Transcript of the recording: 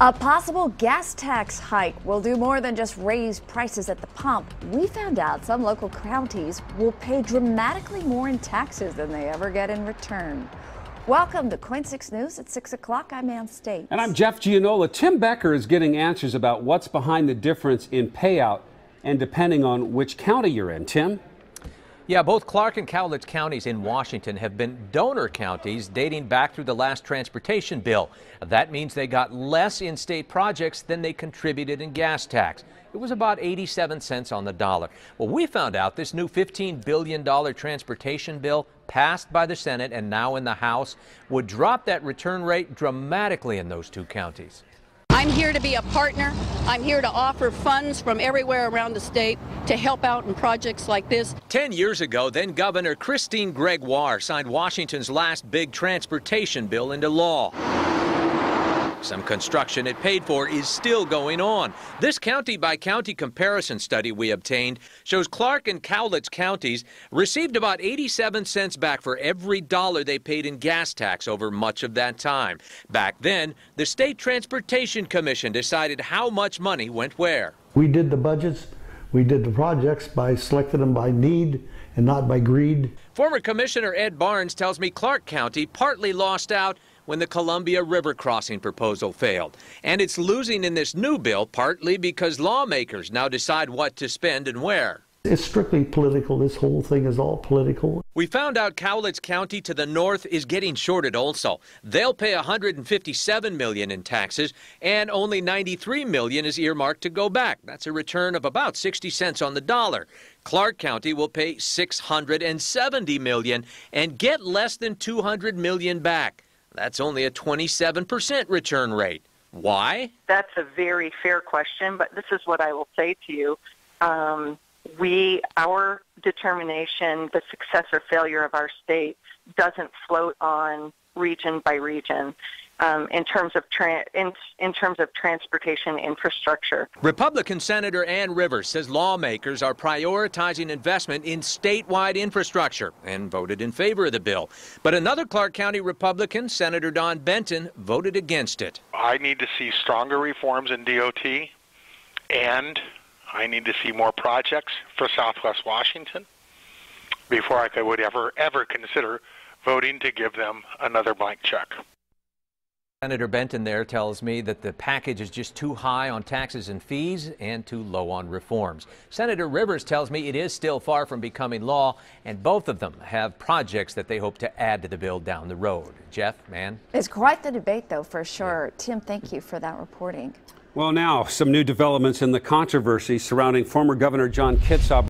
A possible gas tax hike will do more than just raise prices at the pump. We found out some local counties will pay dramatically more in taxes than they ever get in return. Welcome to KOIN 6 News at 6 o'clock. I'm Ann States. And I'm Jeff Gianola. Tim Becker is getting answers about what's behind the difference in payout and depending on which county you're in. Tim? Yeah, both Clark and Cowlitz counties in Washington have been donor counties dating back through the last transportation bill. That means they got less in state projects than they contributed in gas tax. It was about 87 cents on the dollar. Well, we found out this new $15 billion transportation bill passed by the Senate and now in the House would drop that return rate dramatically in those two counties. I'm here to be a partner. I'm here to offer funds from everywhere around the state to help out in projects like this. 10 years ago, then Governor Christine Gregoire signed Washington's last big transportation bill into law. Some construction it paid for is still going on. This county-by-county comparison study we obtained shows Clark and Cowlitz counties received about 87 cents back for every dollar they paid in gas tax over much of that time. Back then, the State Transportation Commission decided how much money went where. We did the budgets, we did the projects by selecting them by need and not by greed. Former Commissioner Ed Barnes tells me Clark County partly lost out when the Columbia River crossing proposal failed. And it's losing in this new bill partly because lawmakers now decide what to spend and where. It's strictly political. This whole thing is all political. We found out Cowlitz County to the north is getting shorted also. They'll pay $157 million in taxes, and only $93 million is earmarked to go back. That's a return of about 60 cents on the dollar. Clark County will pay $670 million and get less than $200 million back. That's only a 27% return rate. Why? That's a very fair question, but this is what I will say to you. Our determination, the success or failure of our state doesn't float on region by region. In terms of transportation infrastructure. Republican Senator Ann Rivers says lawmakers are prioritizing investment in statewide infrastructure and voted in favor of the bill. But another Clark County Republican, Senator Don Benton, voted against it. I need to see stronger reforms in DOT, and I need to see more projects for Southwest Washington before I would ever consider voting to give them another blank check. Senator Benton there tells me that the package is just too high on taxes and fees and too low on reforms. Senator Rivers tells me it is still far from becoming law, and both of them have projects that they hope to add to the bill down the road. Jeff, man. It's quite the debate, though, for sure. Tim, thank you for that reporting. Well, now some new developments in the controversy surrounding former Governor John Kitzhaber.